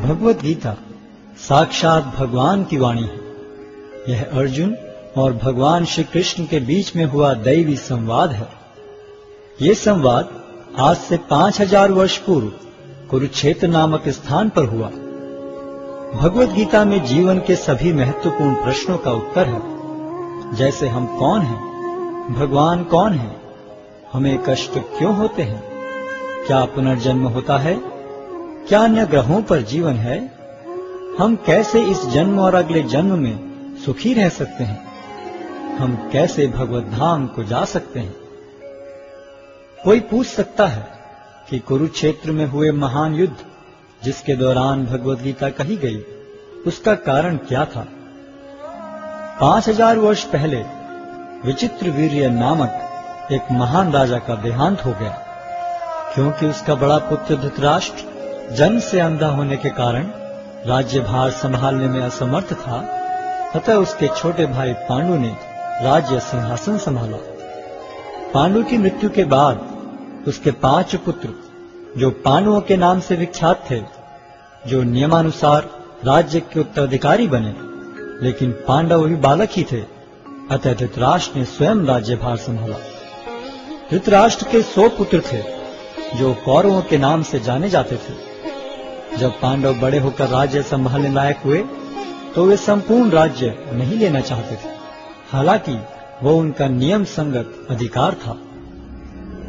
भगवत गीता साक्षात भगवान की वाणी है। यह अर्जुन और भगवान श्री कृष्ण के बीच में हुआ दैवी संवाद है। ये संवाद आज से 5000 वर्ष पूर्व कुरुक्षेत्र नामक स्थान पर हुआ। भगवत गीता में जीवन के सभी महत्वपूर्ण प्रश्नों का उत्तर है, जैसे हम कौन हैं, भगवान कौन है, हमें कष्ट क्यों होते हैं, क्या पुनर्जन्म होता है, क्या अन्य ग्रहों पर जीवन है, हम कैसे इस जन्म और अगले जन्म में सुखी रह सकते हैं, हम कैसे भगवत धाम को जा सकते हैं। कोई पूछ सकता है कि कुरुक्षेत्र में हुए महान युद्ध जिसके दौरान भगवत गीता कही गई, उसका कारण क्या था। 5000 वर्ष पहले विचित्रवीर्य नामक एक महान राजा का देहांत हो गया। क्योंकि उसका बड़ा पुत्र धृतराष्ट्र जन्म से अंधा होने के कारण राज्यभार संभालने में असमर्थ था, अतः उसके छोटे भाई पांडु ने राज्य सिंहासन संभाला। पांडु की मृत्यु के बाद उसके 5 पुत्र, जो पांडवों के नाम से विख्यात थे, जो नियमानुसार राज्य के उत्तराधिकारी बने, लेकिन पांडव भी बालक ही थे, अतः धृतराष्ट्र ने स्वयं राज्यभार संभाला। धृतराष्ट्र के 100 पुत्र थे, जो कौरवों के नाम से जाने जाते थे। जब पांडव बड़े होकर राज्य संभालने लायक हुए, तो वे संपूर्ण राज्य नहीं लेना चाहते थे, हालांकि वो उनका नियम संगत अधिकार था।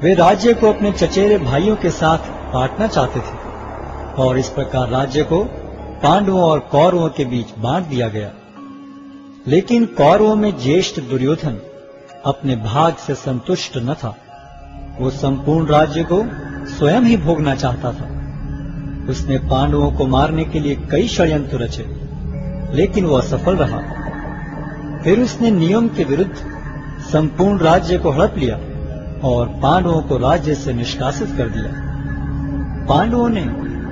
वे राज्य को अपने चचेरे भाइयों के साथ बांटना चाहते थे और इस प्रकार राज्य को पांडवों और कौरवों के बीच बांट दिया गया। लेकिन कौरवों में ज्येष्ठ दुर्योधन अपने भाग से संतुष्ट न था। वो संपूर्ण राज्य को स्वयं ही भोगना चाहता था। उसने पांडवों को मारने के लिए कई षड्यंत्र रचे, लेकिन वो असफल रहा। फिर उसने नियम के विरुद्ध संपूर्ण राज्य को हड़प लिया और पांडवों को राज्य से निष्कासित कर दिया। पांडवों ने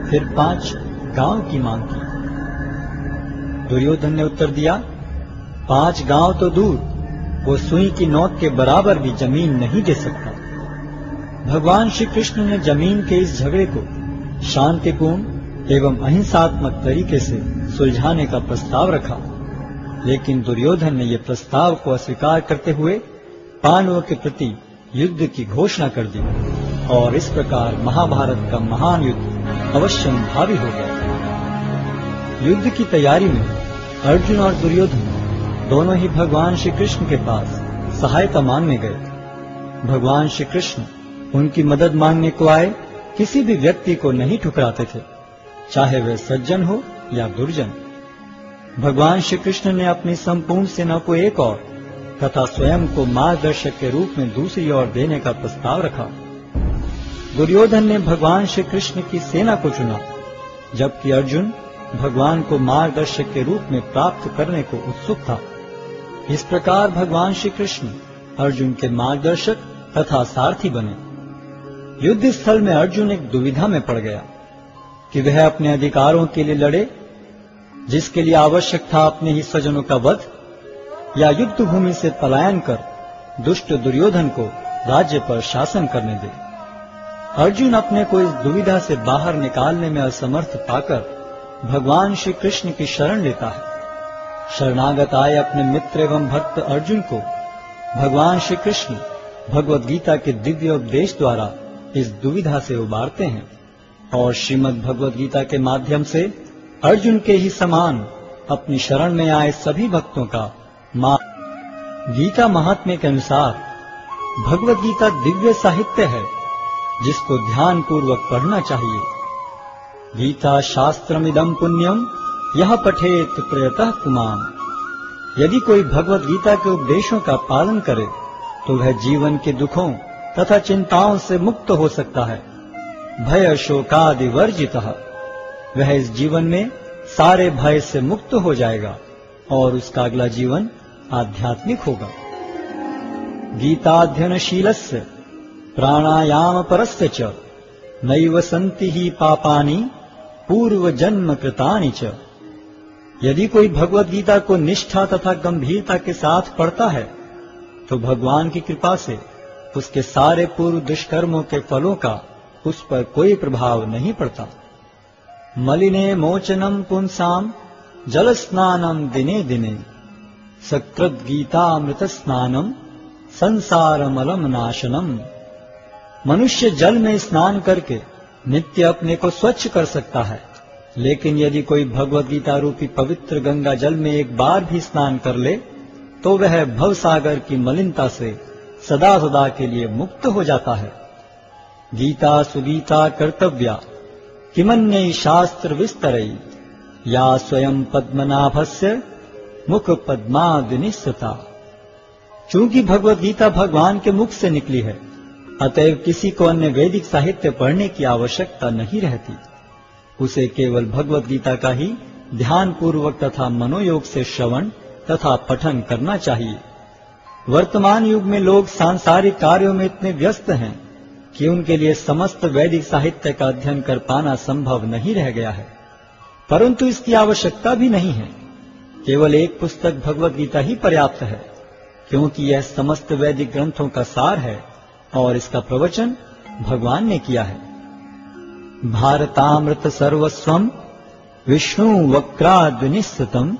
फिर 5 गांव की मांग की। दुर्योधन ने उत्तर दिया, 5 गांव तो दूर, वो सुई की नोक के बराबर भी जमीन नहीं दे सकता। भगवान श्री कृष्ण ने जमीन के इस झगड़े को शांतिपूर्ण एवं अहिंसात्मक तरीके से सुलझाने का प्रस्ताव रखा, लेकिन दुर्योधन ने यह प्रस्ताव को अस्वीकार करते हुए पांडवों के प्रति युद्ध की घोषणा कर दी और इस प्रकार महाभारत का महान युद्ध अवश्यंभावी हो गया। युद्ध की तैयारी में अर्जुन और दुर्योधन दोनों ही भगवान श्री कृष्ण के पास सहायता मांगने गए। भगवान श्री कृष्ण उनकी मदद मांगने को आए किसी भी व्यक्ति को नहीं ठुकराते थे, चाहे वह सज्जन हो या दुर्जन। भगवान श्री कृष्ण ने अपनी संपूर्ण सेना को एक ओर तथा स्वयं को मार्गदर्शक के रूप में दूसरी ओर देने का प्रस्ताव रखा। दुर्योधन ने भगवान श्री कृष्ण की सेना को चुना, जबकि अर्जुन भगवान को मार्गदर्शक के रूप में प्राप्त करने को उत्सुक था। इस प्रकार भगवान श्री कृष्ण अर्जुन के मार्गदर्शक तथा सारथी बने। युद्ध स्थल में अर्जुन एक दुविधा में पड़ गया कि वह अपने अधिकारों के लिए लड़े, जिसके लिए आवश्यक था अपने ही स्वजनों का वध, या युद्ध भूमि से पलायन कर दुष्ट दुर्योधन को राज्य पर शासन करने दे। अर्जुन अपने को इस दुविधा से बाहर निकालने में असमर्थ पाकर भगवान श्री कृष्ण की शरण लेता है। शरणागत आए अपने मित्र एवं भक्त अर्जुन को भगवान श्री कृष्ण भगवत गीता के दिव्य उपदेश द्वारा इस दुविधा से उबारते हैं और श्रीमद् भगवत गीता के माध्यम से अर्जुन के ही समान अपनी शरण में आए सभी भक्तों का गीता महात्म्य के अनुसार भगवत गीता दिव्य साहित्य है, जिसको ध्यान पूर्वक पढ़ना चाहिए। गीता शास्त्रमिदं पुण्यम यह पठेत प्रयतः पुमान्। यदि कोई भगवत गीता के उपदेशों का पालन करे तो वह जीवन के दुखों तथा चिंताओं से मुक्त हो सकता है। भय शोकादि वर्जितः, वह इस जीवन में सारे भय से मुक्त हो जाएगा और उसका अगला जीवन आध्यात्मिक होगा। गीताध्ययनशीलस्य प्राणायाम परस्य च नैव सन्ति ही पापानि पूर्व जन्म कृतानि च। यदि कोई भगवत गीता को निष्ठा तथा गंभीरता के साथ पढ़ता है तो भगवान की कृपा से उसके सारे पूर्व दुष्कर्मों के फलों का उस पर कोई प्रभाव नहीं पड़ता। मलिने मोचनम पुंसाम जल स्नानम दिने दिने सकृत गीतामृत स्नानम संसारमलम नाशनम। मनुष्य जल में स्नान करके नित्य अपने को स्वच्छ कर सकता है, लेकिन यदि कोई भगवद गीता रूपी पवित्र गंगा जल में एक बार भी स्नान कर ले तो वह भव सागर की मलिनता से सदा सदा के लिए मुक्त हो जाता है। गीता सुगीता कर्तव्या किमन्यै शास्त्र विस्तरई या स्वयं पद्मनाभस्य मुख पद्मादिनिस्सता। चूंकि भगवद गीता भगवान के मुख से निकली है, अतएव किसी को अन्य वैदिक साहित्य पढ़ने की आवश्यकता नहीं रहती। उसे केवल भगवद गीता का ही ध्यान पूर्वक तथा मनोयोग से श्रवण तथा पठन करना चाहिए। वर्तमान युग में लोग सांसारिक कार्यों में इतने व्यस्त हैं कि उनके लिए समस्त वैदिक साहित्य का अध्ययन कर पाना संभव नहीं रह गया है, परंतु इसकी आवश्यकता भी नहीं है। केवल एक पुस्तक भगवद गीता ही पर्याप्त है, क्योंकि यह समस्त वैदिक ग्रंथों का सार है और इसका प्रवचन भगवान ने किया है। भारतामृत सर्वस्वम विष्णु वक्राद्विनिश्चितम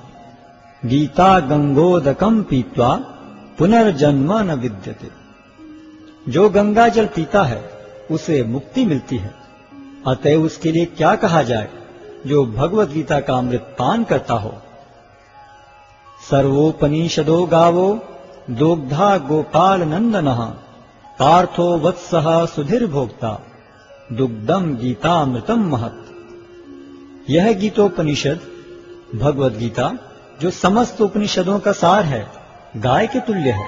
गीता गंगोदकम पीत्वा पुनर्जन्म न विद्यते। जो गंगा जल पीता है उसे मुक्ति मिलती है, अतएव उसके लिए क्या कहा जाए जो भगवद गीता का अमृत पान करता हो। सर्वोपनिषदो गावो दोग्धा गोपाल नंदनः पार्थो वत्सः सुधीर भोक्ता दुग्धम गीतामृतम महत्। यह गीतोपनिषद भगवद गीता जो समस्त उपनिषदों का सार है, गाय के तुल्य है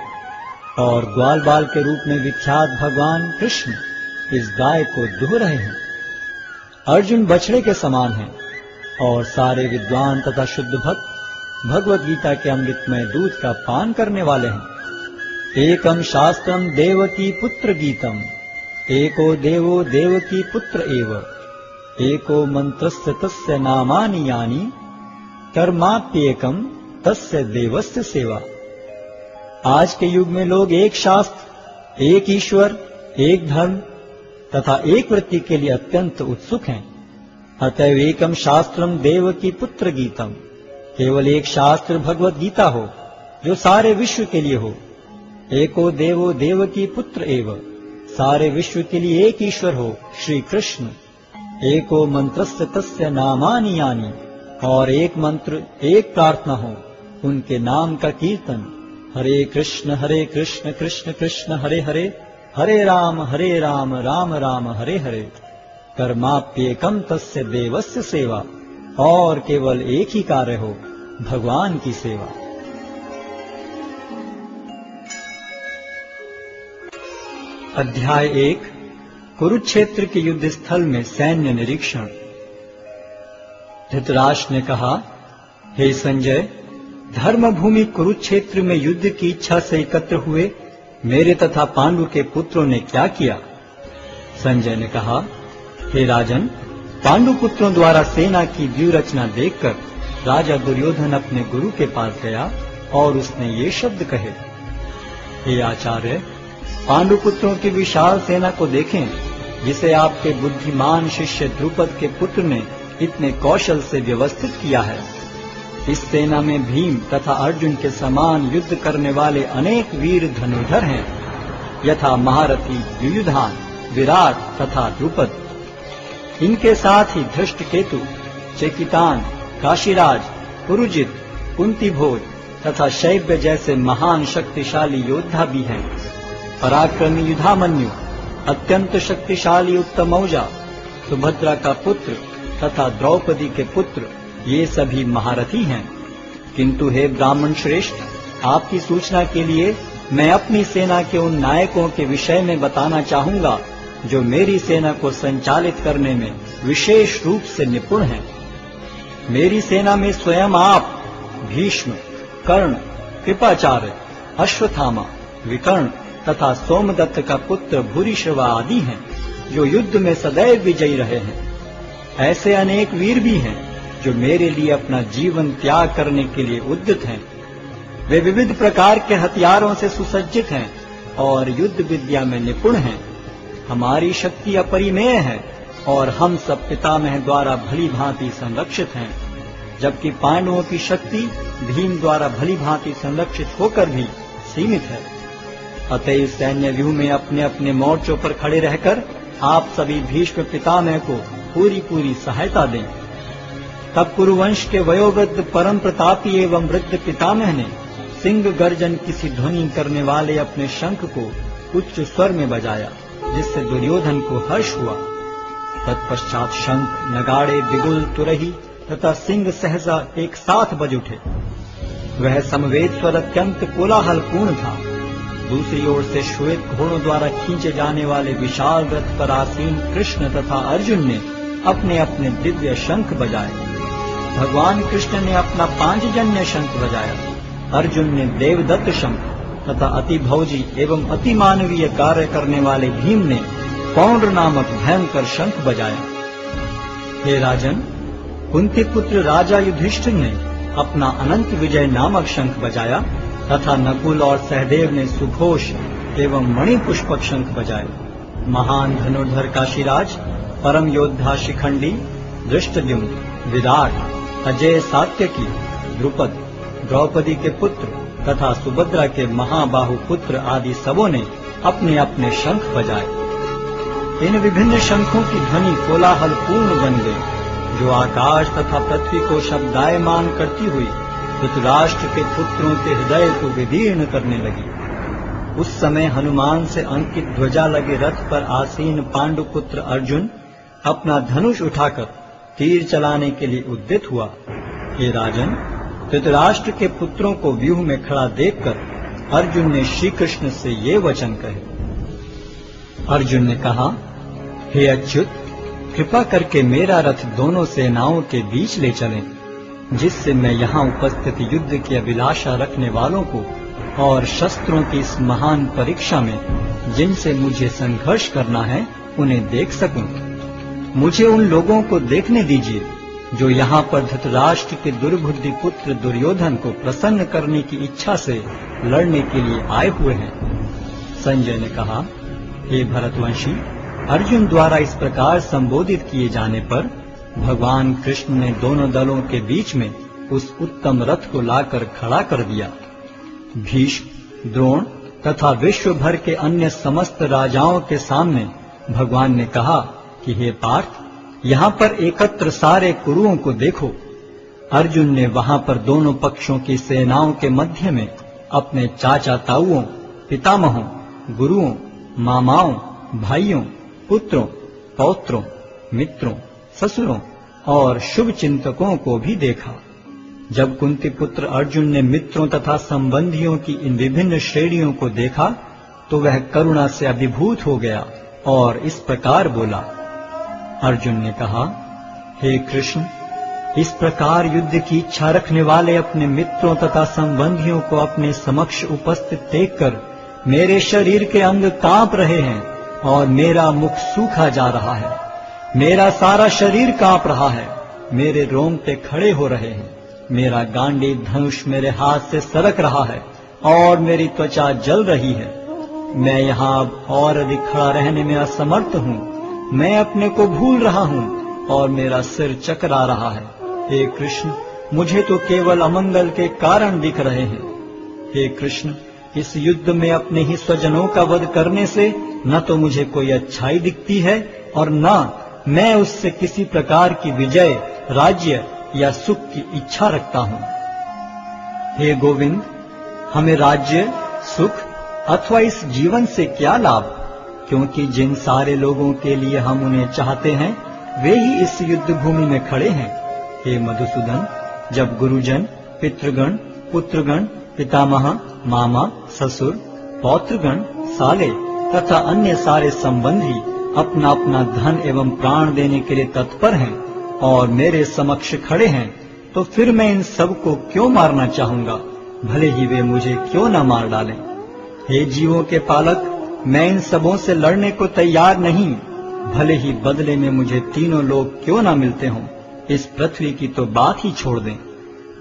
और ग्वाल बाल के रूप में विख्यात भगवान कृष्ण इस गाय को दुह रहे हैं। अर्जुन बछड़े के समान है और सारे विद्वान तथा शुद्ध भक्त भगवद गीता के अमृतमय दूध का पान करने वाले हैं। एकम शास्त्रम देवकी पुत्र गीतम एको देवो देवकी पुत्र एव एको मंत्रस्य तस्य नामानि यानि कर्माप्येकम तस्य देवस्य सेवा। आज के युग में लोग एक शास्त्र, एक ईश्वर, एक धर्म तथा एक वृत्ति के लिए अत्यंत उत्सुक हैं। अतएव एकम शास्त्रम देवकी पुत्र गीतम, केवल एक शास्त्र भगवद गीता हो जो सारे विश्व के लिए हो। एको देवो देवकी पुत्र एव, सारे विश्व के लिए एक ईश्वर हो श्री कृष्ण। एको मंत्रस्य तस्य नामानि यानि, और एक मंत्र एक प्रार्थना हो उनके नाम का कीर्तन। हरे कृष्ण कृष्ण कृष्ण हरे हरे, हरे राम राम राम हरे हरे। कर्माप्येकम तस्य देवस्य सेवा, और केवल एक ही कार्य हो, भगवान की सेवा। अध्याय 1 कुरुक्षेत्र के युद्ध स्थल में सैन्य निरीक्षण। धृतराष्ट्र ने कहा, हे संजय, धर्मभूमि कुरुक्षेत्र में युद्ध की इच्छा से एकत्र हुए मेरे तथा पांडु के पुत्रों ने क्या किया? संजय ने कहा, हे राजन, पांडु पुत्रों द्वारा सेना की व्यूह रचना देखकर राजा दुर्योधन अपने गुरु के पास गया और उसने ये शब्द कहे, हे आचार्य, पांडु पुत्रों की विशाल सेना को देखें, जिसे आपके बुद्धिमान शिष्य द्रुपद के पुत्र ने इतने कौशल से व्यवस्थित किया है। इस सेना में भीम तथा अर्जुन के समान युद्ध करने वाले अनेक वीर धनुर्धर हैं, यथा महारथी युयुधान, विराट तथा द्रुपद। इनके साथ ही धृष्टकेतु, चेकितान, काशीराज, पुरुजित, कुंतीभोज तथा शैब्य जैसे महान शक्तिशाली योद्धा भी हैं। पराक्रमी युधामन्यु, अत्यंत शक्तिशाली उत्तमौजा, सुभद्रा का पुत्र तथा द्रौपदी के पुत्र, ये सभी महारथी हैं। किंतु हे ब्राह्मण श्रेष्ठ, आपकी सूचना के लिए मैं अपनी सेना के उन नायकों के विषय में बताना चाहूंगा जो मेरी सेना को संचालित करने में विशेष रूप से निपुण हैं। मेरी सेना में स्वयं आप, भीष्म, कर्ण, कृपाचार्य, अश्वत्थामा, विकर्ण तथा सोमदत्त का पुत्र भूरिश्रवा आदि हैं, जो युद्ध में सदैव विजयी रहे हैं। ऐसे अनेक वीर भी हैं जो मेरे लिए अपना जीवन त्याग करने के लिए उद्यत हैं। वे विविध प्रकार के हथियारों से सुसज्जित हैं और युद्ध विद्या में निपुण हैं। हमारी शक्ति अपरिमेय है और हम सब पितामह द्वारा भली भांति संरक्षित हैं, जबकि पांडवों की शक्ति भीम द्वारा भली भांति संरक्षित होकर भी सीमित है। अतएव सैन्य व्यूह में अपने अपने मोर्चों पर खड़े रहकर आप सभी भीष्म पितामह को पूरी सहायता दें। तब कुरुवंश के वयोवृद्ध परम प्रतापी एवं वृद्ध पितामह ने सिंह गर्जन किसी ध्वनि करने वाले अपने शंख को उच्च स्वर में बजाया, जिससे दुर्योधन को हर्ष हुआ। तत्पश्चात शंख, नगाड़े, बिगुल, तुरही तथा सिंह सहसा एक साथ बज उठे। वह समवेत स्वर अत्यंत कोलाहलपूर्ण था। दूसरी ओर से श्वेत घोड़ों द्वारा खींचे जाने वाले विशाल रथ पर आसीन कृष्ण तथा अर्जुन ने अपने अपने दिव्य शंख बजाए। भगवान कृष्ण ने अपना पांचजन्य शंख बजाया, अर्जुन ने देवदत्त शंख तथा अति भौजी एवं अति मानवीय कार्य करने वाले भीम ने पौंड्र नामक भयंकर शंख बजाया। हे राजन, कुंती पुत्र राजा युधिष्ठिर ने अपना अनंत विजय नामक शंख बजाया तथा नकुल और सहदेव ने सुघोष एवं मणिपुष्पक शंख बजाए। महान धनुर्धर काशीराज, परम योद्धा शिखंडी, धृष्टद्युम्न, विराट, अजय सात्यकी, द्रुपद, द्रौपदी के पुत्र तथा सुभद्रा के महाबाहु पुत्र आदि सबों ने अपने अपने शंख बजाए। इन विभिन्न शंखों की ध्वनि कोलाहलपूर्ण बन गई, जो आकाश तथा पृथ्वी को शब्दायमान करती हुई धृतराष्ट्र के पुत्रों के हृदय को विदीर्ण करने लगी। उस समय हनुमान से अंकित ध्वजा लगे रथ पर आसीन पांडुपुत्र अर्जुन अपना धनुष उठाकर तीर चलाने के लिए उद्यत हुआ। हे राजन, धृतराष्ट्र के पुत्रों को व्यूह में खड़ा देखकर अर्जुन ने श्री कृष्ण से ये वचन कहे। अर्जुन ने कहा, हे अच्युत, कृपा करके मेरा रथ दोनों सेनाओं के बीच ले चलें, जिससे मैं यहाँ उपस्थित युद्ध की अभिलाषा रखने वालों को और शस्त्रों की इस महान परीक्षा में जिनसे मुझे संघर्ष करना है उन्हें देख सकूं। मुझे उन लोगों को देखने दीजिए जो यहाँ पर धृतराष्ट्र के दुर्बुद्धि पुत्र दुर्योधन को प्रसन्न करने की इच्छा से लड़ने के लिए आए हुए हैं। संजय ने कहा, हे भरतवंशी, अर्जुन द्वारा इस प्रकार संबोधित किए जाने पर भगवान कृष्ण ने दोनों दलों के बीच में उस उत्तम रथ को लाकर खड़ा कर दिया। भीष्म, द्रोण तथा विश्व भर के अन्य समस्त राजाओं के सामने भगवान ने कहा कि हे पार्थ, यहाँ पर एकत्र सारे कुरुओं को देखो। अर्जुन ने वहां पर दोनों पक्षों की सेनाओं के मध्य में अपने चाचा ताऊओं, पितामहों, गुरुओं, मामाओं, भाइयों, पुत्रों, पौत्रों, मित्रों, ससुरों और शुभ चिंतकों को भी देखा। जब कुंती पुत्र अर्जुन ने मित्रों तथा संबंधियों की इन विभिन्न श्रेणियों को देखा तो वह करुणा से अभिभूत हो गया और इस प्रकार बोला। अर्जुन ने कहा, हे कृष्ण, इस प्रकार युद्ध की इच्छा रखने वाले अपने मित्रों तथा संबंधियों को अपने समक्ष उपस्थित देखकर मेरे शरीर के अंग कांप रहे हैं और मेरा मुख सूखा जा रहा है। मेरा सारा शरीर कांप रहा है, मेरे रोंगटे खड़े हो रहे हैं, मेरा गांडीव धनुष मेरे हाथ से सरक रहा है और मेरी त्वचा जल रही है। मैं यहाँ अब और अधिक खड़ा रहने में असमर्थ हूँ। मैं अपने को भूल रहा हूँ और मेरा सिर चकरा रहा है। हे कृष्ण, मुझे तो केवल अमंगल के कारण दिख रहे हैं। हे कृष्ण, इस युद्ध में अपने ही स्वजनों का वध करने से न तो मुझे कोई अच्छाई दिखती है और न मैं उससे किसी प्रकार की विजय, राज्य या सुख की इच्छा रखता हूँ। हे गोविंद, हमें राज्य, सुख अथवा इस जीवन से क्या लाभ, क्योंकि जिन सारे लोगों के लिए हम उन्हें चाहते हैं वे ही इस युद्ध भूमि में खड़े हैं। हे मधुसूदन, जब गुरुजन, पितृगण, पुत्रगण, पितामह, मामा, ससुर, पौत्रगण, साले तथा अन्य सारे संबंधी अपना अपना धन एवं प्राण देने के लिए तत्पर हैं और मेरे समक्ष खड़े हैं, तो फिर मैं इन सब को क्यों मारना चाहूंगा, भले ही वे मुझे क्यों न मार डालें। हे जीवों के पालक, मैं इन सबों से लड़ने को तैयार नहीं, भले ही बदले में मुझे तीनों लोग क्यों न मिलते हों। इस पृथ्वी की तो बात ही छोड़ दें।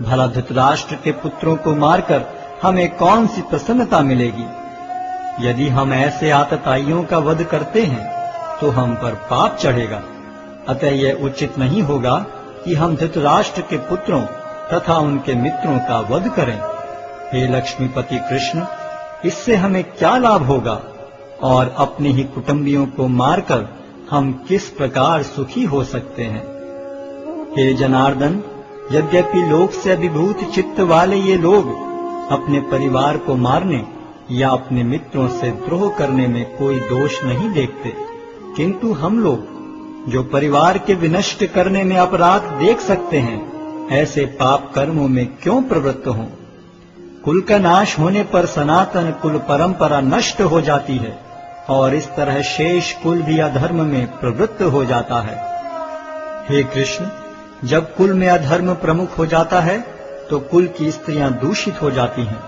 भला धृतराष्ट्र के पुत्रों को मारकर हमें कौन सी प्रसन्नता मिलेगी। यदि हम ऐसे आतताइयों का वध करते हैं तो हम पर पाप चढ़ेगा अतः यह उचित नहीं होगा कि हम धृतराष्ट्र के पुत्रों तथा उनके मित्रों का वध करें। हे लक्ष्मीपति कृष्ण, इससे हमें क्या लाभ होगा और अपने ही कुटुंबियों को मारकर हम किस प्रकार सुखी हो सकते हैं। हे जनार्दन, यद्यपि लोक से अभिभूत चित्त वाले ये लोग अपने परिवार को मारने या अपने मित्रों से द्रोह करने में कोई दोष नहीं देखते, किंतु हम लोग जो परिवार के विनष्ट करने में अपराध देख सकते हैं, ऐसे पाप कर्मों में क्यों प्रवृत्त हों। कुल का नाश होने पर सनातन कुल परंपरा नष्ट हो जाती है और इस तरह शेष कुल भी अधर्म में प्रवृत्त हो जाता है। हे कृष्ण, जब कुल में अधर्म प्रमुख हो जाता है तो कुल की स्त्रियां दूषित हो जाती हैं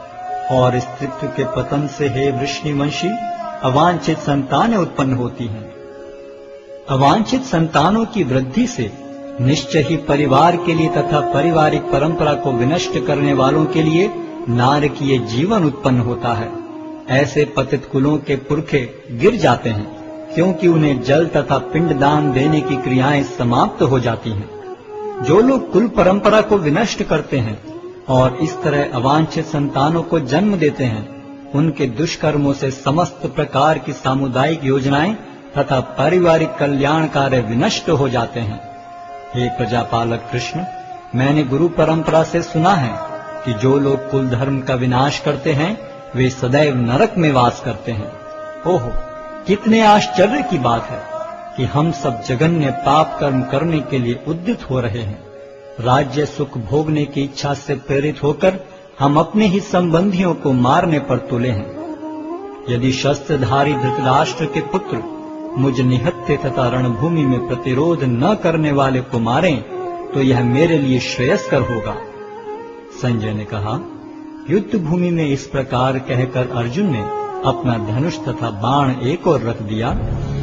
और स्त्रीत्व के पतन से हे वृष्णिवंशी अवांछित संतानें उत्पन्न होती हैं। अवांछित संतानों की वृद्धि से निश्चय ही परिवार के लिए तथा पारिवारिक परंपरा को विनष्ट करने वालों के लिए नारकीय जीवन उत्पन्न होता है। ऐसे पतित कुलों के पुरखे गिर जाते हैं, क्योंकि उन्हें जल तथा पिंडदान देने की क्रियाएं समाप्त हो जाती हैं। जो लोग कुल परंपरा को विनष्ट करते हैं और इस तरह अवांछित संतानों को जन्म देते हैं, उनके दुष्कर्मों से समस्त प्रकार की सामुदायिक योजनाएं तथा पारिवारिक कल्याण कार्य विनष्ट हो जाते हैं। हे प्रजापालक कृष्ण, मैंने गुरु परंपरा से सुना है कि जो लोग कुल धर्म का विनाश करते हैं वे सदैव नरक में वास करते हैं। ओहो, कितने आश्चर्य की बात है कि हम सब जघन्य पाप कर्म करने के लिए उद्यत हो रहे हैं। राज्य सुख भोगने की इच्छा से प्रेरित होकर हम अपने ही संबंधियों को मारने पर तुले हैं। यदि शस्त्रधारी धृतराष्ट्र के पुत्र मुझ निहत्थे तथा रणभूमि में प्रतिरोध न करने वाले को मारें तो यह मेरे लिए श्रेयस्कर होगा। संजय ने कहा, युद्ध भूमि में इस प्रकार कहकर अर्जुन ने अपना धनुष तथा बाण एक ओर रख दिया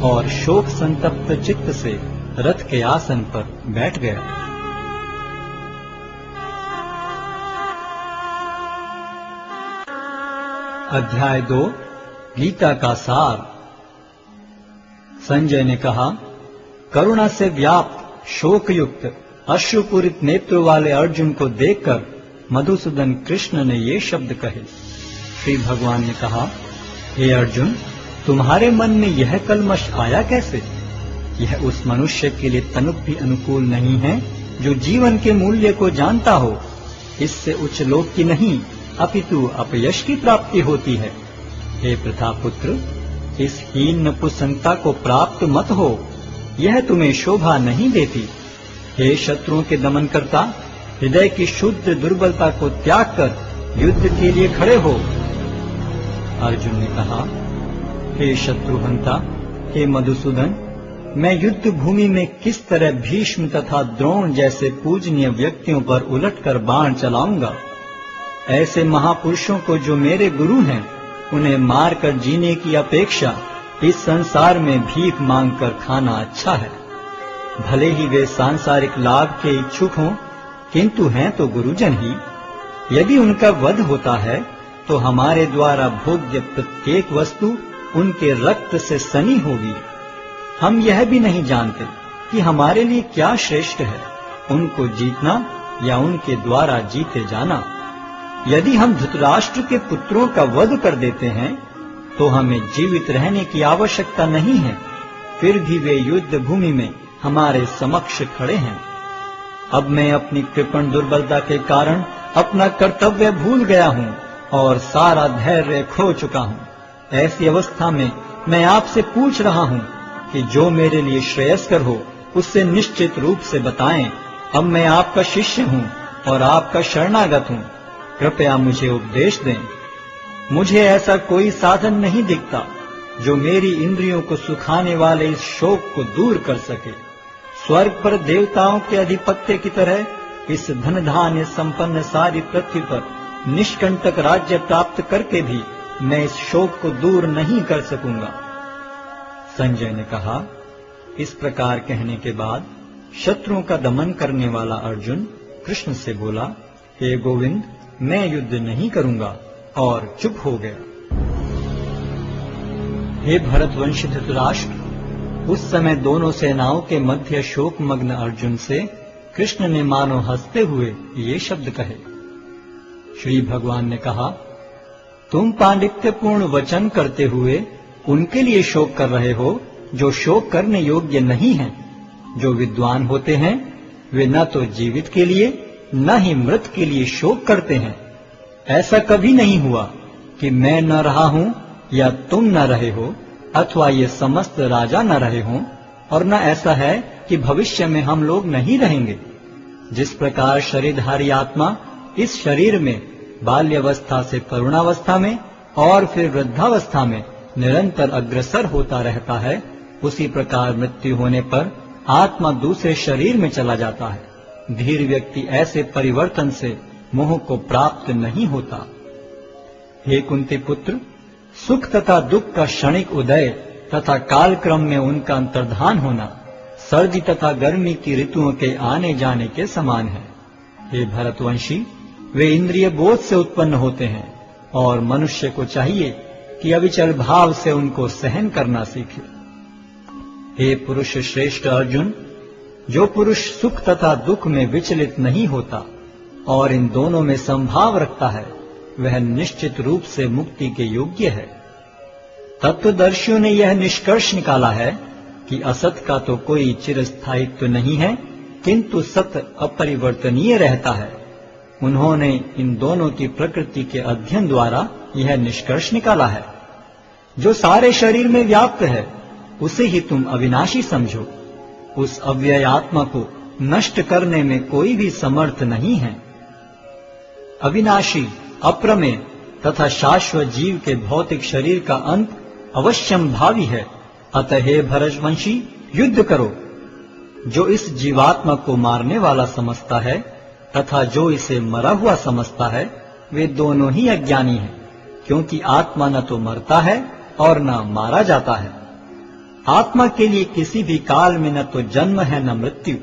और शोक संतप्त चित्त से रथ के आसन पर बैठ गया। अध्याय 2 गीता का सार। संजय ने कहा, करुणा से व्याप्त शोकयुक्त अश्रुपूरित नेत्रों वाले अर्जुन को देखकर मधुसूदन कृष्ण ने ये शब्द कहे। श्री भगवान ने कहा, हे अर्जुन, तुम्हारे मन में यह कलमश आया कैसे? यह उस मनुष्य के लिए तनिक भी अनुकूल नहीं है जो जीवन के मूल्य को जानता हो। इससे उच्च लोक की नहीं अपितु अपयश की प्राप्ति होती है। हे प्रतापुत्र, इस हीन नपुंसकता को प्राप्त मत हो, यह तुम्हें शोभा नहीं देती। हे शत्रुओं के दमन करता, हृदय की शुद्ध दुर्बलता को त्याग कर युद्ध के लिए खड़े हो। अर्जुन ने कहा, हे शत्रुहंता, हे मधुसूदन, मैं युद्ध भूमि में किस तरह भीष्म तथा द्रोण जैसे पूजनीय व्यक्तियों पर उलटकर बाण चलाऊंगा। ऐसे महापुरुषों को जो मेरे गुरु हैं, उन्हें मारकर जीने की अपेक्षा इस संसार में भीख मांगकर खाना अच्छा है। भले ही वे सांसारिक लाभ के इच्छुक हों, किंतु हैं तो गुरुजन ही। यदि उनका वध होता है तो हमारे द्वारा भोग्य प्रत्येक वस्तु उनके रक्त से सनी होगी। हम यह भी नहीं जानते कि हमारे लिए क्या श्रेष्ठ है, उनको जीतना या उनके द्वारा जीते जाना। यदि हम धृतराष्ट्र के पुत्रों का वध कर देते हैं तो हमें जीवित रहने की आवश्यकता नहीं है, फिर भी वे युद्ध भूमि में हमारे समक्ष खड़े हैं। अब मैं अपनी कृपण दुर्बलता के कारण अपना कर्तव्य भूल गया हूँ और सारा धैर्य खो चुका हूँ। ऐसी अवस्था में मैं आपसे पूछ रहा हूँ कि जो मेरे लिए श्रेयस्कर हो उससे निश्चित रूप से बताएं। अब मैं आपका शिष्य हूँ और आपका शरणागत हूँ, कृपया मुझे उपदेश दें। मुझे ऐसा कोई साधन नहीं दिखता जो मेरी इंद्रियों को सुखाने वाले इस शोक को दूर कर सके। स्वर्ग पर देवताओं के अधिपत्य की तरह इस धन धान्य संपन्न सारी पृथ्वी पर निष्कंटक राज्य प्राप्त करके भी मैं इस शोक को दूर नहीं कर सकूंगा। संजय ने कहा, इस प्रकार कहने के बाद शत्रुओं का दमन करने वाला अर्जुन कृष्ण से बोला, हे गोविंद, मैं युद्ध नहीं करूंगा, और चुप हो गया। हे भरतवंशी धृतराष्ट्र, उस समय दोनों सेनाओं के मध्य शोकमग्न अर्जुन से कृष्ण ने मानो हंसते हुए ये शब्द कहे। श्री भगवान ने कहा, तुम पांडित्यपूर्ण वचन करते हुए उनके लिए शोक कर रहे हो जो शोक करने योग्य नहीं हैं। जो विद्वान होते हैं वे न तो जीवित के लिए न ही मृत के लिए शोक करते हैं। ऐसा कभी नहीं हुआ कि मैं न रहा हूं या तुम न रहे हो, अथवा ये समस्त राजा न रहे हों, और न ऐसा है कि भविष्य में हम लोग नहीं रहेंगे। जिस प्रकार शरीरधारी आत्मा इस शरीर में बाल्यावस्था से तरुणावस्था में और फिर वृद्धावस्था में निरंतर अग्रसर होता रहता है, उसी प्रकार मृत्यु होने पर आत्मा दूसरे शरीर में चला जाता है। धीर व्यक्ति ऐसे परिवर्तन से मोह को प्राप्त नहीं होता। हे कुंती पुत्र, सुख तथा दुख का क्षणिक उदय तथा कालक्रम में उनका अंतर्धान होना सर्दी तथा गर्मी की ऋतुओं के आने जाने के समान है। हे भरतवंशी, वे इंद्रिय बोध से उत्पन्न होते हैं और मनुष्य को चाहिए कि अविचल भाव से उनको सहन करना सीखे। हे पुरुष श्रेष्ठ अर्जुन, जो पुरुष सुख तथा दुख में विचलित नहीं होता और इन दोनों में संभाव रखता है, वह निश्चित रूप से मुक्ति के योग्य है। तत्वदर्शियों ने यह निष्कर्ष निकाला है कि असत का तो कोई चिरस्थायित्व नहीं है, किंतु सत अपरिवर्तनीय रहता है। उन्होंने इन दोनों की प्रकृति के अध्ययन द्वारा यह निष्कर्ष निकाला है। जो सारे शरीर में व्याप्त है उसे ही तुम अविनाशी समझो। उस अव्यय आत्मा को नष्ट करने में कोई भी समर्थ नहीं है। अविनाशी, अप्रमेय तथा शाश्वत जीव के भौतिक शरीर का अंत अवश्यम भावी है। अतः हे भरतवंशी, युद्ध करो। जो इस जीवात्मा को मारने वाला समझता है तथा जो इसे मरा हुआ समझता है, वे दोनों ही अज्ञानी हैं, क्योंकि आत्मा न तो मरता है और न मारा जाता है। आत्मा के लिए किसी भी काल में न तो जन्म है न मृत्यु।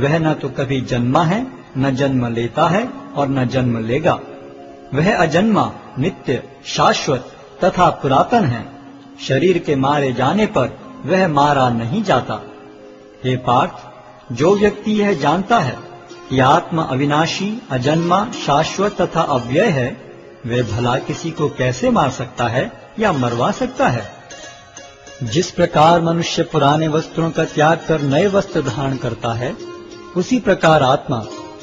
वह न तो कभी जन्मा है, न जन्म लेता है और न जन्म लेगा। वह अजन्मा, नित्य, शाश्वत तथा पुरातन है। शरीर के मारे जाने पर वह मारा नहीं जाता। हे पार्थ, जो व्यक्ति यह जानता है कि आत्मा अविनाशी, अजन्मा, शाश्वत तथा अव्यय है, वह भला किसी को कैसे मार सकता है या मरवा सकता है। जिस प्रकार मनुष्य पुराने वस्त्रों का त्याग कर नए वस्त्र धारण करता है, उसी प्रकार आत्मा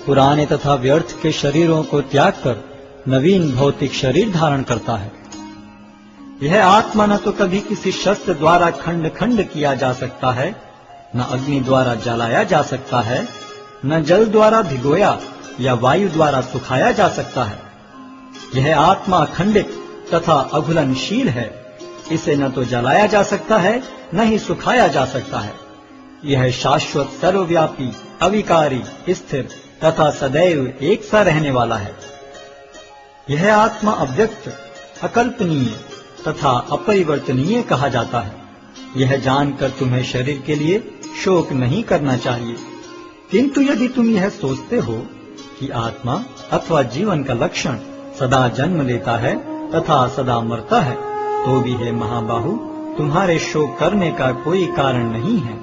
पुराने तथा व्यर्थ के शरीरों को त्याग कर नवीन भौतिक शरीर धारण करता है। यह आत्मा न तो कभी किसी शस्त्र द्वारा खंड खंड किया जा सकता है, न अग्नि द्वारा जलाया जा सकता है, न जल द्वारा भिगोया या वायु द्वारा सुखाया जा सकता है। यह आत्मा अखंडित तथा अघुलनशील है। इसे न तो जलाया जा सकता है, न ही सुखाया जा सकता है। यह शाश्वत, सर्वव्यापी, अविकारी, स्थिर तथा सदैव एक सा रहने वाला है। यह आत्मा अव्यक्त, अकल्पनीय तथा अपरिवर्तनीय कहा जाता है। यह जानकर तुम्हें शरीर के लिए शोक नहीं करना चाहिए। किंतु यदि तुम यह सोचते हो कि आत्मा अथवा जीवन का लक्षण सदा जन्म लेता है तथा सदा मरता है, तो भी हे महाबाहु, तुम्हारे शोक करने का कोई कारण नहीं है।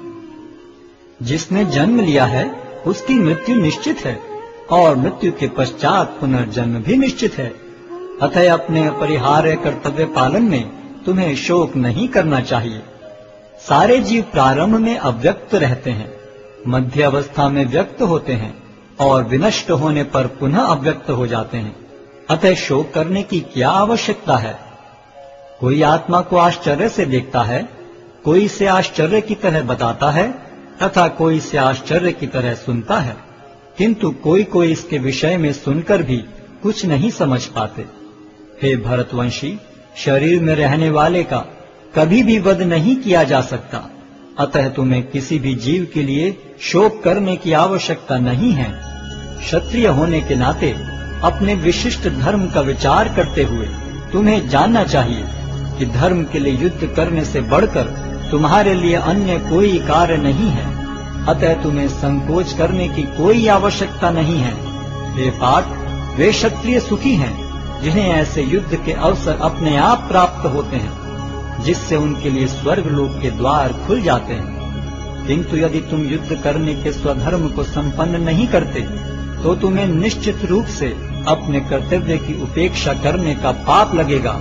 जिसने जन्म लिया है उसकी मृत्यु निश्चित है और मृत्यु के पश्चात पुनर्जन्म भी निश्चित है। अतः अपने अपरिहार्य कर्तव्य पालन में तुम्हें शोक नहीं करना चाहिए। सारे जीव प्रारंभ में अव्यक्त रहते हैं, मध्य अवस्था में व्यक्त होते हैं और विनष्ट होने पर पुनः अव्यक्त हो जाते हैं। अतः शोक करने की क्या आवश्यकता है। कोई आत्मा को आश्चर्य से देखता है, कोई इसे आश्चर्य की तरह बताता है तथा कोई इसे आश्चर्य की तरह सुनता है, किंतु कोई कोई इसके विषय में सुनकर भी कुछ नहीं समझ पाते। हे भरतवंशी, शरीर में रहने वाले का कभी भी वध नहीं किया जा सकता। अतः तुम्हें किसी भी जीव के लिए शोक करने की आवश्यकता नहीं है। क्षत्रिय होने के नाते अपने विशिष्ट धर्म का विचार करते हुए तुम्हें जानना चाहिए कि धर्म के लिए युद्ध करने से बढ़कर तुम्हारे लिए अन्य कोई कार्य नहीं है। अतः तुम्हें संकोच करने की कोई आवश्यकता नहीं है। हे पार्थ, वे क्षत्रिय सुखी हैं जिन्हें ऐसे युद्ध के अवसर अपने आप प्राप्त होते हैं। जिससे उनके लिए स्वर्ग लोक के द्वार खुल जाते हैं। किंतु यदि तुम युद्ध करने के स्वधर्म को संपन्न नहीं करते तो तुम्हें निश्चित रूप से अपने कर्तव्य की उपेक्षा करने का पाप लगेगा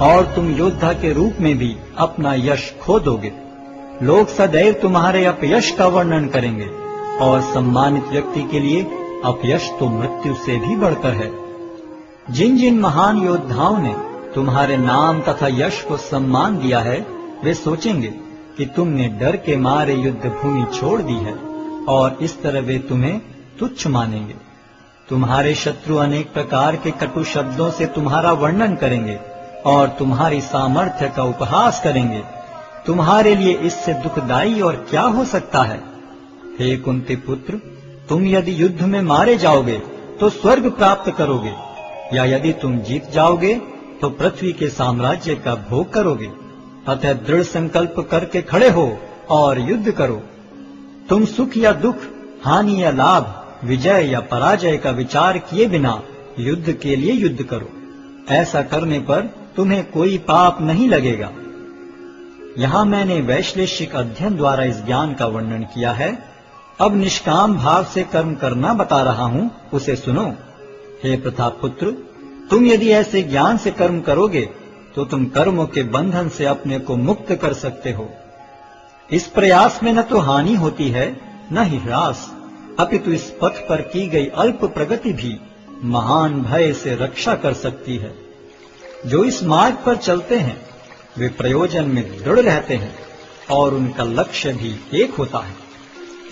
और तुम योद्धा के रूप में भी अपना यश खो दोगे। लोग सदैव तुम्हारे अपयश का वर्णन करेंगे और सम्मानित व्यक्ति के लिए अपयश तो मृत्यु से भी बढ़कर है। जिन जिन महान योद्धाओं ने तुम्हारे नाम तथा यश को सम्मान दिया है, वे सोचेंगे कि तुमने डर के मारे युद्ध भूमि छोड़ दी है और इस तरह वे तुम्हें तुच्छ मानेंगे। तुम्हारे शत्रु अनेक प्रकार के कटु शब्दों से तुम्हारा वर्णन करेंगे और तुम्हारी सामर्थ्य का उपहास करेंगे। तुम्हारे लिए इससे दुखदाई और क्या हो सकता है। हे कुंती पुत्र, तुम यदि युद्ध में मारे जाओगे तो स्वर्ग प्राप्त करोगे, या यदि तुम जीत जाओगे तो पृथ्वी के साम्राज्य का भोग करोगे। अतः दृढ़ संकल्प करके खड़े हो और युद्ध करो। तुम सुख या दुख, हानि या लाभ, विजय या पराजय का विचार किए बिना युद्ध के लिए युद्ध करो। ऐसा करने पर तुम्हें कोई पाप नहीं लगेगा। यहाँ मैंने वैश्लेषिक अध्ययन द्वारा इस ज्ञान का वर्णन किया है। अब निष्काम भाव से कर्म करना बता रहा हूँ, उसे सुनो। हे प्रताप पुत्र, तुम यदि ऐसे ज्ञान से कर्म करोगे तो तुम कर्मों के बंधन से अपने को मुक्त कर सकते हो। इस प्रयास में न तो हानि होती है न ही ह्रास, अपितु इस पथ पर की गई अल्प प्रगति भी महान भय से रक्षा कर सकती है। जो इस मार्ग पर चलते हैं वे प्रयोजन में दृढ़ रहते हैं और उनका लक्ष्य भी एक होता है।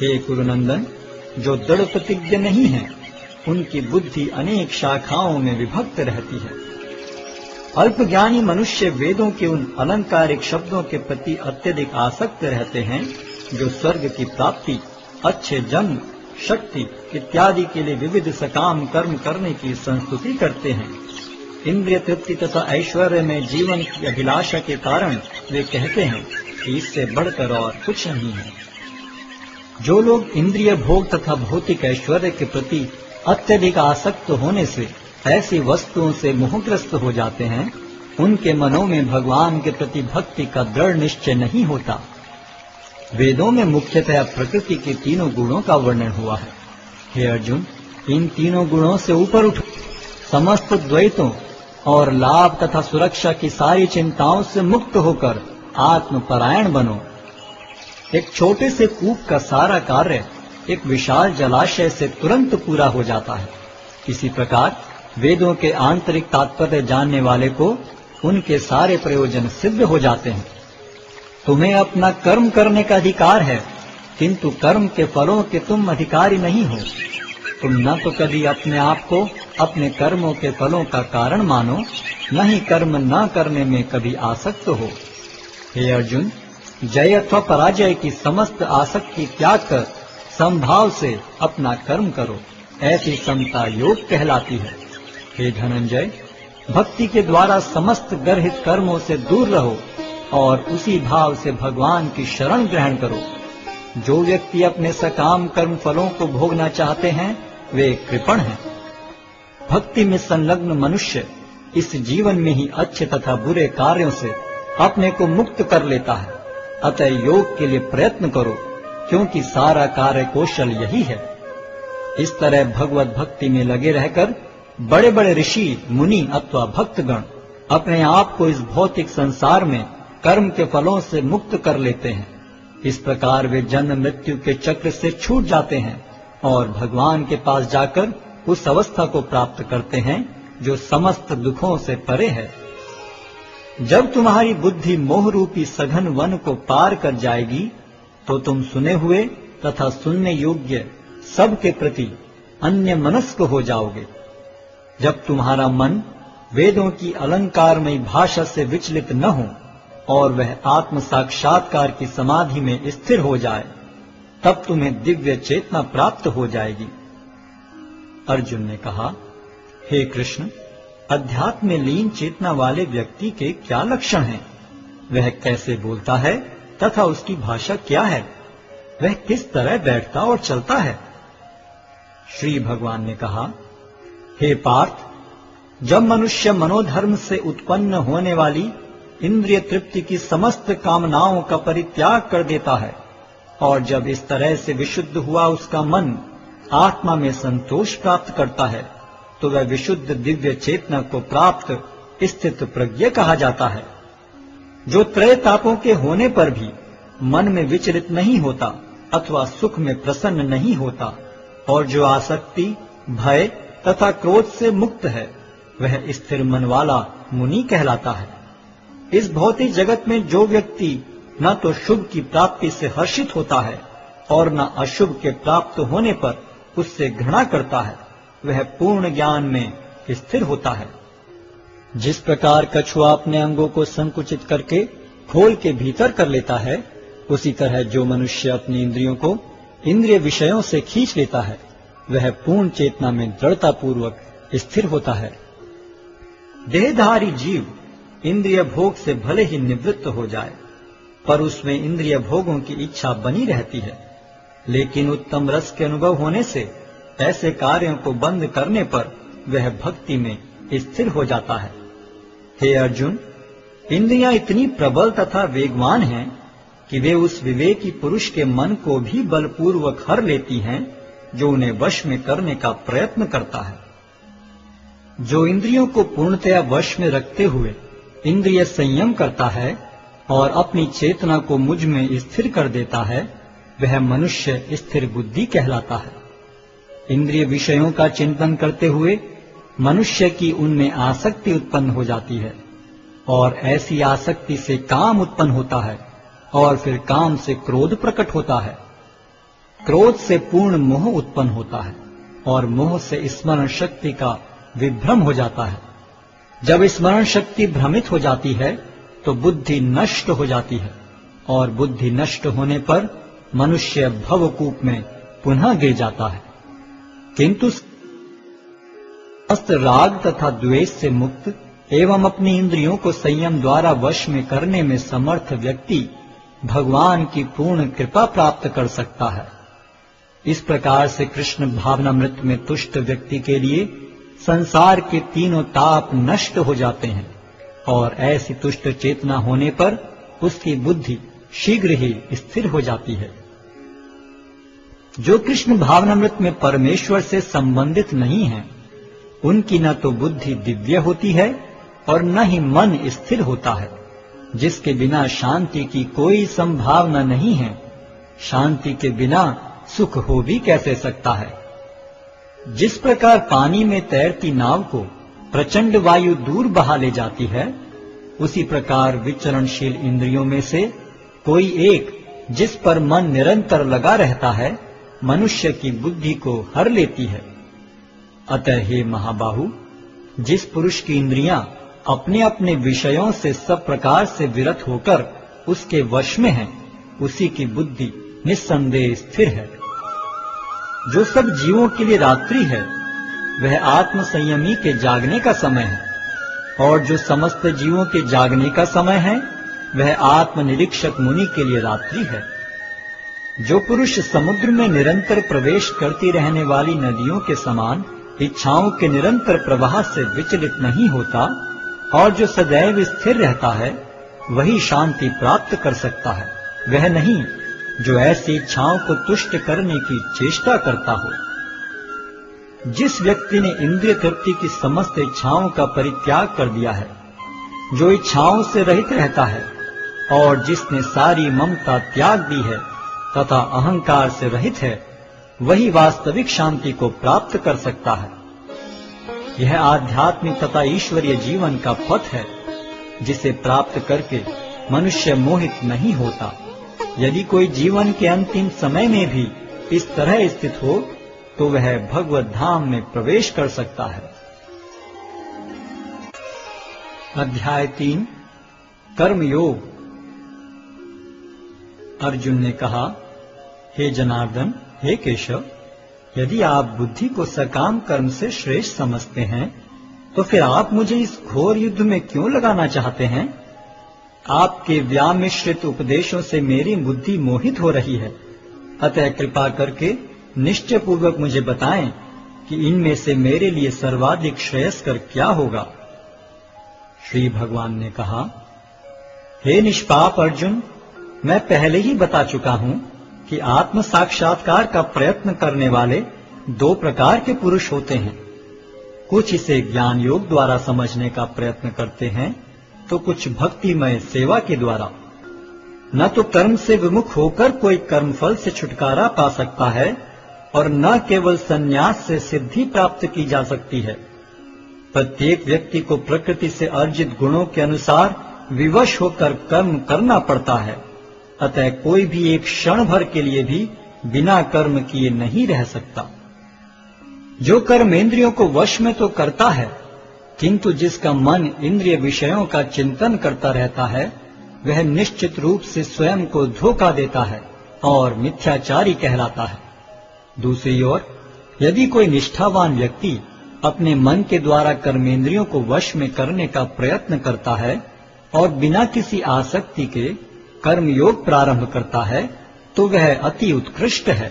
हे कुरुनंदन, जो दृढ़ प्रतिज्ञ नहीं है उनकी बुद्धि अनेक शाखाओं में विभक्त रहती है। अल्पज्ञानी मनुष्य वेदों के उन अलंकारिक शब्दों के प्रति अत्यधिक आसक्त रहते हैं जो स्वर्ग की प्राप्ति, अच्छे जन्म, शक्ति इत्यादि के लिए विविध सकाम कर्म करने की संस्तुति करते हैं। इंद्रिय तृप्ति तथा ऐश्वर्य में जीवन की अभिलाषा के कारण वे कहते हैं कि इससे बढ़कर और कुछ नहीं है। जो लोग इंद्रिय भोग तथा भौतिक ऐश्वर्य के प्रति अत्यधिक आसक्त होने से ऐसी वस्तुओं से मोहग्रस्त हो जाते हैं, उनके मनों में भगवान के प्रति भक्ति का दृढ़ निश्चय नहीं होता। वेदों में मुख्यतः प्रकृति के तीनों गुणों का वर्णन हुआ है। हे अर्जुन, इन तीनों गुणों से ऊपर उठो, समस्त द्वैतों और लाभ तथा सुरक्षा की सारी चिंताओं से मुक्त होकर आत्मपरायण बनो। एक छोटे से कूप का सारा कार्य एक विशाल जलाशय से तुरंत पूरा हो जाता है। इसी प्रकार वेदों के आंतरिक तात्पर्य जानने वाले को उनके सारे प्रयोजन सिद्ध हो जाते हैं। तुम्हें अपना कर्म करने का अधिकार है, किंतु कर्म के फलों के तुम अधिकारी नहीं हो। तुम न तो कभी अपने आप को अपने कर्मों के फलों का कारण मानो, न ही कर्म न करने में कभी आसक्त हो। हे अर्जुन, जय अथवा पराजय की समस्त आसक्ति त्याग कर समभाव से अपना कर्म करो, ऐसी समता योग कहलाती है। हे धनंजय, भक्ति के द्वारा समस्त गर्हित कर्मों से दूर रहो और उसी भाव से भगवान की शरण ग्रहण करो। जो व्यक्ति अपने सकाम कर्म फलों को भोगना चाहते हैं वे कृपण हैं। भक्ति में संलग्न मनुष्य इस जीवन में ही अच्छे तथा बुरे कार्यों से अपने को मुक्त कर लेता है। अतः योग के लिए प्रयत्न करो, क्योंकि सारा कार्य कौशल यही है। इस तरह भगवत भक्ति में लगे रहकर बड़े बड़े ऋषि, मुनि अथवा भक्तगण अपने आप को इस भौतिक संसार में कर्म के फलों से मुक्त कर लेते हैं। इस प्रकार वे जन्म मृत्यु के चक्र से छूट जाते हैं और भगवान के पास जाकर उस अवस्था को प्राप्त करते हैं जो समस्त दुखों से परे है। जब तुम्हारी बुद्धि मोह रूपी सघन वन को पार कर जाएगी तो तुम सुने हुए तथा सुनने योग्य सब के प्रति अन्य मनस्क हो जाओगे। जब तुम्हारा मन वेदों की अलंकारमयी भाषा से विचलित न हो और वह आत्म साक्षात्कार की समाधि में स्थिर हो जाए, तब तुम्हें दिव्य चेतना प्राप्त हो जाएगी। अर्जुन ने कहा, हे कृष्ण, अध्यात्म में लीन चेतना वाले व्यक्ति के क्या लक्षण हैं? वह कैसे बोलता है तथा उसकी भाषा क्या है? वह किस तरह बैठता और चलता है? श्री भगवान ने कहा, हे पार्थ, जब मनुष्य मनोधर्म से उत्पन्न होने वाली इंद्रिय तृप्ति की समस्त कामनाओं का परित्याग कर देता है, और जब इस तरह से विशुद्ध हुआ उसका मन आत्मा में संतोष प्राप्त करता है, तो वह विशुद्ध दिव्य चेतना को प्राप्त स्थित प्रज्ञ कहा जाता है, जो त्रय तापों के होने पर भी मन में विचलित नहीं होता अथवा सुख में प्रसन्न नहीं होता, और जो आसक्ति, भय तथा क्रोध से मुक्त है, वह स्थिर मन वाला मुनि कहलाता है। इस भौतिक जगत में जो व्यक्ति न तो शुभ की प्राप्ति से हर्षित होता है और न अशुभ के प्राप्त होने पर उससे घृणा करता है, वह पूर्ण ज्ञान में स्थिर होता है। जिस प्रकार कछुआ अपने अंगों को संकुचित करके खोल के भीतर कर लेता है, उसी तरह जो मनुष्य अपनी इंद्रियों को इंद्रिय विषयों से खींच लेता है, वह पूर्ण चेतना में दृढ़ता पूर्वक स्थिर होता है। देहधारी जीव इंद्रिय भोग से भले ही निवृत्त हो जाए, पर उसमें इंद्रिय भोगों की इच्छा बनी रहती है, लेकिन उत्तम रस के अनुभव होने से ऐसे कार्यों को बंद करने पर वह भक्ति में स्थिर हो जाता है। हे अर्जुन, इंद्रियां इतनी प्रबल तथा वेगवान हैं कि वे उस विवेकी पुरुष के मन को भी बलपूर्वक हर लेती हैं, जो उन्हें वश में करने का प्रयत्न करता है। जो इंद्रियों को पूर्णतया वश में रखते हुए इंद्रिय संयम करता है और अपनी चेतना को मुझ में स्थिर कर देता है, वह मनुष्य स्थिर बुद्धि कहलाता है। इंद्रिय विषयों का चिंतन करते हुए मनुष्य की उनमें आसक्ति उत्पन्न हो जाती है, और ऐसी आसक्ति से काम उत्पन्न होता है, और फिर काम से क्रोध प्रकट होता है। क्रोध से पूर्ण मोह उत्पन्न होता है, और मोह से स्मरण शक्ति का विभ्रम हो जाता है। जब स्मरण शक्ति भ्रमित हो जाती है, तो बुद्धि नष्ट हो जाती है, और बुद्धि नष्ट होने पर मनुष्य भवकूप में पुनः गिर जाता है। किंतु समस्त राग तथा द्वेष से मुक्त एवं अपनी इंद्रियों को संयम द्वारा वश में करने में समर्थ व्यक्ति भगवान की पूर्ण कृपा प्राप्त कर सकता है। इस प्रकार से कृष्ण भावनामृत में तुष्ट व्यक्ति के लिए संसार के तीनों ताप नष्ट हो जाते हैं, और ऐसी तुष्ट चेतना होने पर उसकी बुद्धि शीघ्र ही स्थिर हो जाती है। जो कृष्ण भावनामृत में परमेश्वर से संबंधित नहीं है, उनकी न तो बुद्धि दिव्य होती है और न ही मन स्थिर होता है, जिसके बिना शांति की कोई संभावना नहीं है। शांति के बिना सुख हो भी कैसे सकता है। जिस प्रकार पानी में तैरती नाव को प्रचंड वायु दूर बहा ले जाती है, उसी प्रकार विचरणशील इंद्रियों में से कोई एक जिस पर मन निरंतर लगा रहता है, मनुष्य की बुद्धि को हर लेती है। अतः हे महाबाहु, जिस पुरुष की इंद्रियां अपने अपने विषयों से सब प्रकार से विरत होकर उसके वश में है, उसी की बुद्धि निस्संदेह स्थिर है। जो सब जीवों के लिए रात्रि है, वह आत्म संयमी के जागने का समय है, और जो समस्त जीवों के जागने का समय है, वह आत्मनिरीक्षक मुनि के लिए रात्रि है। जो पुरुष समुद्र में निरंतर प्रवेश करती रहने वाली नदियों के समान इच्छाओं के निरंतर प्रवाह से विचलित नहीं होता और जो सदैव स्थिर रहता है, वही शांति प्राप्त कर सकता है, वह नहीं जो ऐसी इच्छाओं को तुष्ट करने की चेष्टा करता हो। जिस व्यक्ति ने इंद्रिय तृप्ति की समस्त इच्छाओं का परित्याग कर दिया है, जो इच्छाओं से रहित रहता है, और जिसने सारी ममता त्याग दी है तथा अहंकार से रहित है, वही वास्तविक शांति को प्राप्त कर सकता है। यह आध्यात्मिक तथा ईश्वरीय जीवन का पथ है, जिसे प्राप्त करके मनुष्य मोहित नहीं होता। यदि कोई जीवन के अंतिम समय में भी इस तरह स्थित हो, तो वह भगवत धाम में प्रवेश कर सकता है। अध्याय 3 कर्मयोग। अर्जुन ने कहा, हे जनार्दन, हे केशव, यदि आप बुद्धि को सकाम कर्म से श्रेष्ठ समझते हैं, तो फिर आप मुझे इस घोर युद्ध में क्यों लगाना चाहते हैं? आपके व्यामिश्रित उपदेशों से मेरी बुद्धि मोहित हो रही है। अतः कृपा करके निश्चय पूर्वक मुझे बताएं कि इनमें से मेरे लिए सर्वाधिक श्रेयस्कर क्या होगा। श्री भगवान ने कहा, हे निष्पाप अर्जुन, मैं पहले ही बता चुका हूं कि आत्म साक्षात्कार का प्रयत्न करने वाले दो प्रकार के पुरुष होते हैं। कुछ इसे ज्ञान योग द्वारा समझने का प्रयत्न करते हैं, तो कुछ भक्तिमय सेवा के द्वारा। न तो कर्म से विमुख होकर कोई कर्मफल से छुटकारा पा सकता है, और न केवल संन्यास से सिद्धि प्राप्त की जा सकती है। प्रत्येक व्यक्ति को प्रकृति से अर्जित गुणों के अनुसार विवश होकर कर्म करना पड़ता है। अतः कोई भी एक क्षण भर के लिए भी बिना कर्म किए नहीं रह सकता। जो कर्म इंद्रियों को वश में तो करता है, किंतु जिसका मन इंद्रिय विषयों का चिंतन करता रहता है, वह निश्चित रूप से स्वयं को धोखा देता है और मिथ्याचारी कहलाता है। दूसरी ओर यदि कोई निष्ठावान व्यक्ति अपने मन के द्वारा कर्मेंद्रियों को वश में करने का प्रयत्न करता है और बिना किसी आसक्ति के कर्मयोग प्रारंभ करता है, तो वह अति उत्कृष्ट है।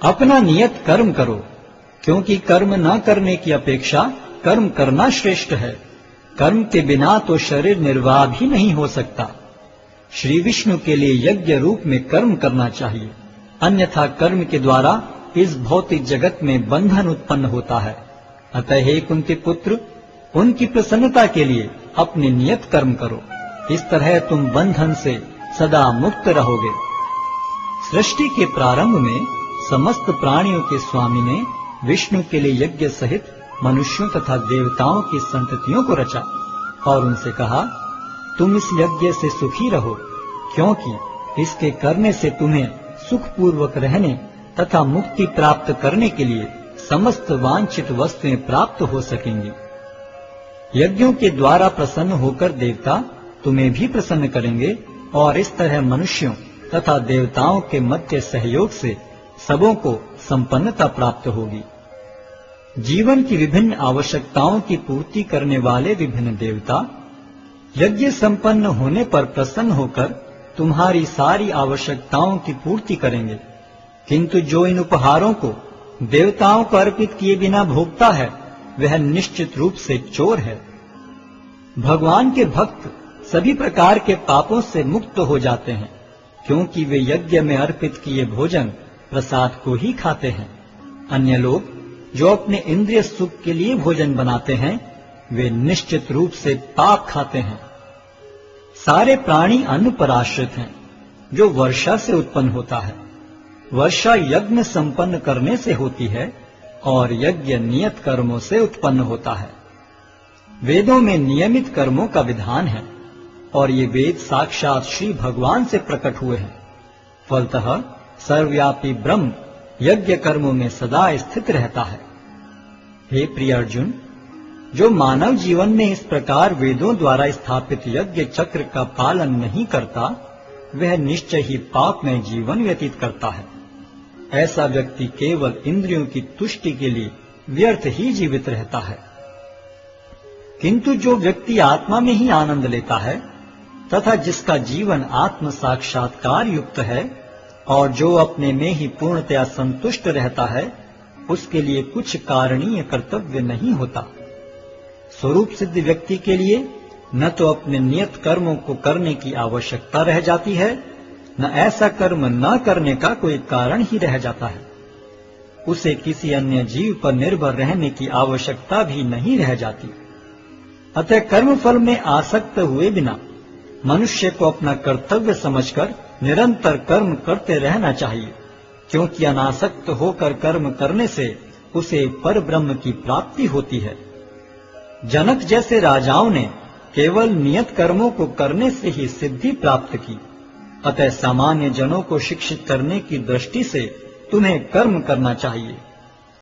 अपना नियत कर्म करो, क्योंकि कर्म न करने की अपेक्षा कर्म करना श्रेष्ठ है। कर्म के बिना तो शरीर निर्वाह भी नहीं हो सकता। श्री विष्णु के लिए यज्ञ रूप में कर्म करना चाहिए, अन्यथा कर्म के द्वारा इस भौतिक जगत में बंधन उत्पन्न होता है। अतः हे कुंती पुत्र, उनकी प्रसन्नता के लिए अपने नियत कर्म करो। इस तरह तुम बंधन से सदा मुक्त रहोगे। सृष्टि के प्रारंभ में समस्त प्राणियों के स्वामी ने विष्णु के लिए यज्ञ सहित मनुष्यों तथा देवताओं की संततियों को रचा और उनसे कहा, तुम इस यज्ञ से सुखी रहो, क्योंकि इसके करने से तुम्हें सुखपूर्वक रहने तथा मुक्ति प्राप्त करने के लिए समस्त वांछित वस्तुएं प्राप्त हो सकेंगी। यज्ञों के द्वारा प्रसन्न होकर देवता तुम्हें भी प्रसन्न करेंगे और इस तरह मनुष्यों तथा देवताओं के मध्य सहयोग से सबों को संपन्नता प्राप्त होगी। जीवन की विभिन्न आवश्यकताओं की पूर्ति करने वाले विभिन्न देवता यज्ञ संपन्न होने पर प्रसन्न होकर तुम्हारी सारी आवश्यकताओं की पूर्ति करेंगे, किंतु जो इन उपहारों को देवताओं को अर्पित किए बिना भोगता है, वह निश्चित रूप से चोर है। भगवान के भक्त सभी प्रकार के पापों से मुक्त हो जाते हैं, क्योंकि वे यज्ञ में अर्पित किए भोजन प्रसाद को ही खाते हैं। अन्य लोग जो अपने इंद्रिय सुख के लिए भोजन बनाते हैं, वे निश्चित रूप से पाप खाते हैं। सारे प्राणी अन्न पर आश्रित हैं, जो वर्षा से उत्पन्न होता है। वर्षा यज्ञ संपन्न करने से होती है और यज्ञ नियत कर्मों से उत्पन्न होता है। वेदों में नियमित कर्मों का विधान है और ये वेद साक्षात श्री भगवान से प्रकट हुए हैं। फलतः सर्वव्यापी ब्रह्म यज्ञ कर्मों में सदा स्थित रहता है। हे प्रिय अर्जुन, जो मानव जीवन में इस प्रकार वेदों द्वारा स्थापित यज्ञ चक्र का पालन नहीं करता, वह निश्चय ही पाप में जीवन व्यतीत करता है। ऐसा व्यक्ति केवल इंद्रियों की तुष्टि के लिए व्यर्थ ही जीवित रहता है। किंतु जो व्यक्ति आत्मा में ही आनंद लेता है तथा जिसका जीवन आत्म साक्षात्कार युक्त है और जो अपने में ही पूर्णतया संतुष्ट रहता है, उसके लिए कुछ कारणीय कर्तव्य नहीं होता। स्वरूप सिद्ध व्यक्ति के लिए न तो अपने नियत कर्मों को करने की आवश्यकता रह जाती है, न ऐसा कर्म न करने का कोई कारण ही रह जाता है। उसे किसी अन्य जीव पर निर्भर रहने की आवश्यकता भी नहीं रह जाती। अतः कर्मफल में आसक्त हुए बिना मनुष्य को अपना कर्तव्य समझकर निरंतर कर्म करते रहना चाहिए, क्योंकि अनासक्त होकर कर्म करने से उसे पर ब्रह्म की प्राप्ति होती है। जनक जैसे राजाओं ने केवल नियत कर्मों को करने से ही सिद्धि प्राप्त की। अतः सामान्य जनों को शिक्षित करने की दृष्टि से तुम्हें कर्म करना चाहिए।